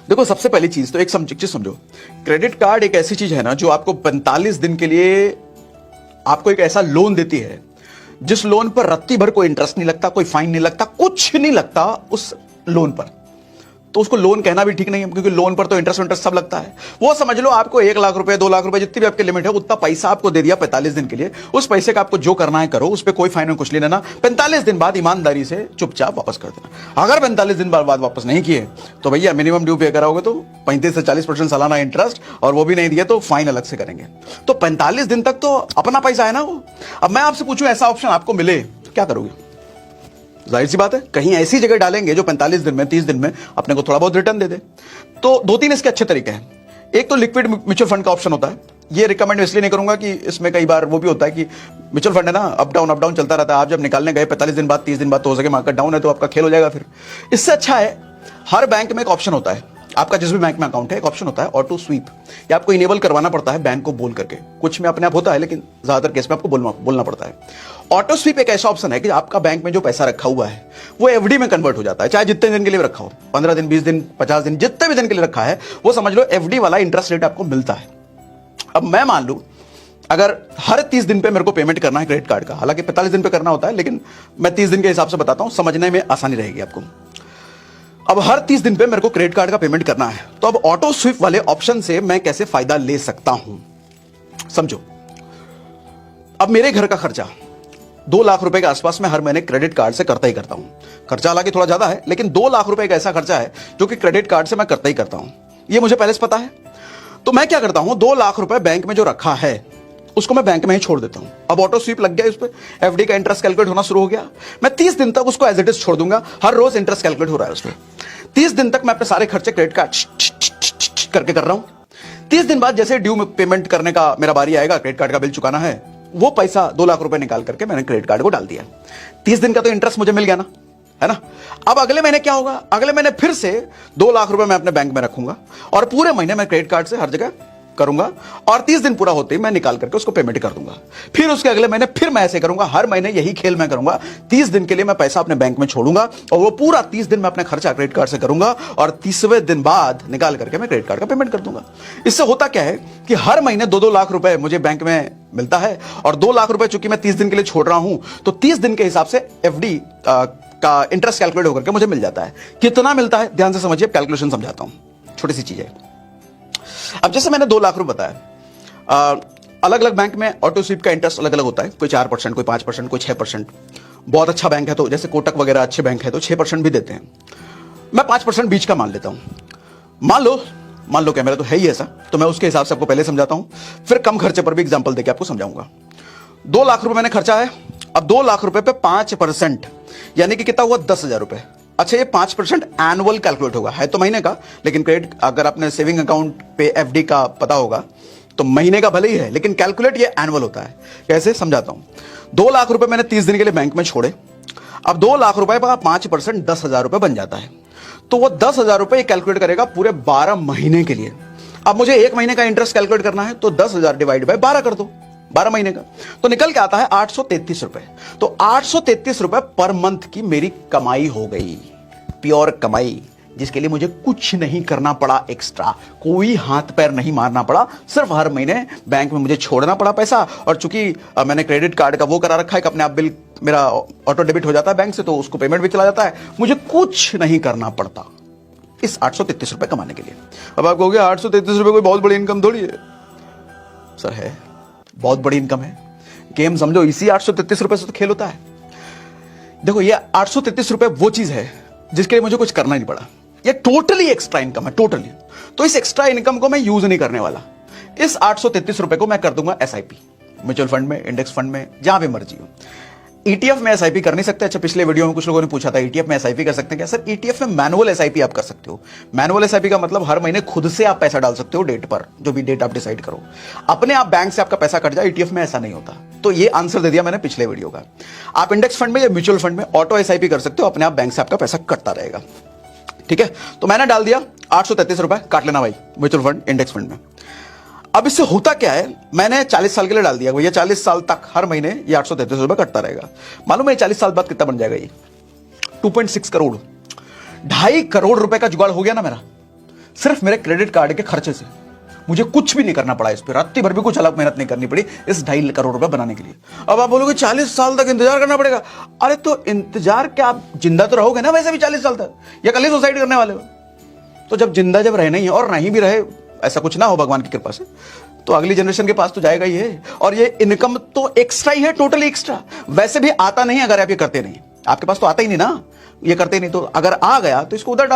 देखो, सबसे पहली चीज तो एक चीज समझो, क्रेडिट कार्ड एक ऐसी चीज है ना जो आपको 45 दिन के लिए आपको एक ऐसा लोन देती है जिस लोन पर रत्ती भर कोई इंटरेस्ट नहीं लगता, कोई फाइन नहीं लगता, कुछ नहीं लगता उस लोन पर। तो उसको लोन कहना भी ठीक नहीं है, क्योंकि लोन पर तो इंटरेस्ट सब लगता है। वो समझ लो आपको 1 लाख रुपए 2 लाख रुपए जितनी भी आपकी लिमिट है उतना पैसा आपको दे दिया 45 दिन के लिए। उस पैसे का आपको जो करना है करो, उस पर कोई फाइन कुछ नहीं लेना। 45 दिन बाद ईमानदारी से चुपचाप वापस कर देना। अगर 45 दिन बाद वापस नहीं किए तो भैया मिनिमम ड्यू पे कराओगे तो 35 से 40% सालाना इंटरेस्ट, और वो भी नहीं दिए तो फाइन अलग से करेंगे। तो 45 दिन तक तो अपना पैसा है ना वो। अब मैं आपसे पूछूं ऐसा ऑप्शन आपको मिले तो क्या करोगे? जाहिर सी बात है कहीं ऐसी जगह डालेंगे जो 45 दिन में 30 दिन में अपने को थोड़ा बहुत रिटर्न दे दे। तो 2-3 इसके अच्छे तरीके हैं। एक तो लिक्विड म्यूचुअल फंड का ऑप्शन होता है। ये रिकमेंड इसलिए नहीं करूंगा कि इसमें कई बार वो भी होता है कि म्यूचुअल फंड है ना, अप डाउन चलता रहता है। आप जब निकालने गए 45 दिन बाद 30 दिन बाद तो हो सके मार्केट डाउन है तो आपका खेल हो जाएगा। फिर इससे अच्छा है हर बैंक में एक ऑप्शन होता है, आपका जिस भी बैंक में अकाउंट है एक ऑप्शन होता है ऑटो स्वीप। ये आपको इनेबल करवाना पड़ता है बैंक को बोल करके। कुछ में अपने आप होता है लेकिन ज्यादातर केस में आपको बोलना पड़ता है। ऑटो स्वीप एक ऐसा ऑप्शन है कि आपका बैंक में जो पैसा रखा हुआ है वो एफडी में कन्वर्ट हो जाता है, चाहे जितने दिन के लिए रखा हो, 15 दिन 20 दिन 50 दिन, जितने भी दिन के लिए रखा है वो समझ लो एफडी वाला इंटरेस्ट रेट आपको मिलता है। अब मैं मान लूं अगर हर 30 दिन पे मेरे को पेमेंट करना है क्रेडिट कार्ड का, हालांकि 45 दिन पे करना होता है लेकिन मैं 30 दिन के हिसाब से बताता हूं, समझने में आसानी रहेगी आपको। अब हर 30 दिन पे मेरे को क्रेडिट कार्ड का पेमेंट करना है, तो अब ऑटो स्विप वाले ऑप्शन से मैं कैसे फायदा ले सकता हूं समझो। अब मेरे घर का खर्चा 2 लाख रुपए के आसपास मैं हर महीने क्रेडिट कार्ड से करता ही करता हूं। खर्चा हालांकि थोड़ा ज्यादा है लेकिन 2 लाख रुपए का ऐसा खर्चा है जो कि क्रेडिट कार्ड से मैं करता ही करता हूं, ये मुझे पहले से पता है। तो मैं क्या करता हूं, 2 लाख रुपए बैंक में जो रखा है उसको मैं बैंक में ही छोड़ देता हूं। अब ऑटो स्वीप लग गया, उस पर एफडी का इंटरेस्ट कैलकुलेट होना शुरू हो गया। मैं 30 दिन तक उसको एज इट इज छोड़ दूंगा, हर रोज इंटरेस्ट कैलकुलेट हो रहा है उस पर। 30 दिन तक मैं अपने सारे खर्चे क्रेडिट कार्ड करके कर रहा हूं। 30 दिन बाद जैसे ड्यू पेमेंट करने का मेरा बारी आएगा, क्रेडिट कार्ड का बिल चुकाना है, वो पैसा 2 लाख रुपए निकाल करके मैंने क्रेडिट कार्ड को डाल दिया। 30 दिन का तो इंटरेस्ट मुझे मिल गया ना, है ना। अब अगले महीने क्या होगा, अगले महीने फिर से 2 लाख रुपए मैं अपने बैंक में रखूंगा और पूरे महीने मैं क्रेडिट कार्ड से हर जगह करूंगा, और 30 दिन पूरा होते ही मैं निकाल करके उसको पेमेंट कर दूंगा। फिर उसके अगले महीने फिर मैं ऐसे करूंगा, हर महीने यही खेल मैं करूंगा। 30 दिन के लिए मैं पैसा अपने बैंक में छोड़ूंगा और वो पूरा 30 दिन में अपना खर्चा क्रेडिट कार्ड से करूंगा और 30वें दिन बाद निकाल करके मैं क्रेडिट कार्ड का पेमेंट कर दूंगा। इससे होता क्या है कि हर महीने 2-2 लाख रुपए मुझे बैंक में मिलता है, और 2 लाख रुपए चूंकि मैं 30 दिन के लिए छोड़ रहा हूं तो 30 दिन के हिसाब से एफडी का इंटरेस्ट कैलकुलेट होकर के मुझे मिल जाता है। कितना मिलता है ध्यान से समझिए, कैलकुलेशन समझाता हूं, छोटी सी चीज है। अब जैसे मैंने 2 लाख रुपए बताया, अलग अलग बैंक में ऑटो स्वीप का इंटरेस्ट अलग अलग होता है, कोई 4%, कोई 5%, कोई 6%। बहुत अच्छा बैंक है तो जैसे कोटक वगैरह अच्छे बैंक है तो 6% भी देते हैं। मैं 5% बीच का मान लेता हूं। मान लो क्या, मेरा तो है ही ऐसा, तो मैं उसके हिसाब से आपको पहले समझाता हूं, फिर कम खर्चे पर भी एग्जांपल देके आपको समझाऊंगा। 2 लाख रुपए मैंने खर्चा है। अब 2 लाख रुपए पे 5% यानी कि कितना हुआ, 10,000 रुपए। अच्छा, ये 5% एनुअल कैलकुलेट होगा, है तो महीने का, लेकिन क्रेडिट अगर आपने सेविंग अकाउंट पे एफडी का पता होगा तो महीने का भले ही है लेकिन कैलकुलेट ये एनुअल होता है। कैसे समझाता हूं। 2 लाख रुपए मैंने 30 दिन के लिए बैंक में छोड़े। अब 2 लाख रुपए का 5% 10,000 रुपए बन जाता है, तो वो 10,000 रुपए कैलकुलेट करेगा पूरे 12 महीने के लिए। अब मुझे 1 महीने का इंटरेस्ट कैलकुलेट करना है तो 10,000 डिवाइड बाय 12 कर दो, 12 महीने का, तो निकल के आता है 833 रुपए। तो 833 रुपए पर मंथ की मेरी कमाई हो गई, प्योर कमाई, जिसके लिए मुझे कुछ नहीं करना पड़ा एक्स्ट्रा, कोई हाथ पैर नहीं मारना पड़ा, सिर्फ हर महीने बैंक में मुझे छोड़ना पड़ा पैसा। और चूंकि मैंने क्रेडिट कार्ड का वो करा रखा है कि अपने आप बिल मेरा ऑटो डेबिट हो जाता है बैंक से, तो उसको पेमेंट भी चला जाता है, मुझे कुछ नहीं करना पड़ता इस 833 रुपए कमाने के लिए। अब आप कहोगे 833 रुपए कोई बहुत बड़ी इनकम थोड़ी है। सर है, बहुत बड़ी इनकम है। गेम समझो, इसी 833 रुपए से तो खेल होता है। देखो, ये 833 रुपए वो चीज है जिसके लिए मुझे कुछ करना ही नहीं पड़ा। ये टोटली एक्स्ट्रा इनकम है, टोटली। तो इस एक्स्ट्रा इनकम को मैं यूज नहीं करने वाला। इस 833 रुपए को मैं कर दूंगा एसआईपी, म्यूचुअल फंड में, इंडेक्स फंड में, जहां भी मर्जी हो। ईटीएफ में एसआईपी कर नहीं सकते। अच्छा, पिछले वीडियो में कुछ लोगों ने पूछा था ईटीएफ में एसआईपी कर सकते हैं क्या? सर, ईटीएफ में मैनुअल एसआईपी आप कर सकते हो। मैनुअल एसआईपी का मतलब हर महीने खुद से आप पैसा डाल सकते हो डेट पर, जो भी डेट आप डिसाइड करो, अपने आप बैंक से आपका पैसा कट जाए। ईटीएफ में ऐसा नहीं होता। तो ये आंसर दे दिया मैंने पिछले वीडियो का। आप इंडेक्स फंड में या म्यूचुअल फंड में ऑटो एसआईपी कर सकते हो, अपने आप बैंक से आपका पैसा कटता रहेगा। ठीक है, तो मैंने डाल दिया 833 रुपए, काट लेना भाई, म्यूचुअल फंड, इंडेक्स फंड में। अब इससे होता क्या है, मैंने 40 साल के लिए डाल दिया, भैया 40 साल तक हर महीने ये 833 रुपए कटता रहेगा। मालूम है 40 साल बाद कितना बन जाएगा ये? 2.6 करोड़, 2.5 करोड़ रुपए का जुगाड़ हो गया ना मेरा। सिर्फ मेरे क्रेडिट कार्ड के खर्चे से। मुझे कुछ भी नहीं करना पड़ा इस पर, रात्रि भर भी कुछ अलग मेहनत नहीं करनी पड़ी इस 2.5 करोड़ रुपए बनाने के लिए। अब आप बोलोगे 40 साल तक इंतजार करना पड़ेगा। अरे तो इंतजार क्या, आप जिंदा तो रहोगे ना वैसे भी 40 साल तक, या कल ही सुसाइड करने वाले हो? तो जब जिंदा जब रहना ही है, और नहीं भी रहे, ऐसा कुछ ना हो भगवान की कृपा से, तो अगली जनरेशन के पास तो जाएगा ही है। और ये इनकम तो एक्स्ट्रा ही है, टोटली एक्स्ट्रा। वैसे भी आता नहीं अगर आप ये करते नहीं, आपके पास तो आता ही नहीं ना, ये करते नहीं। तो अगर आ गया तो इसको उधर डाल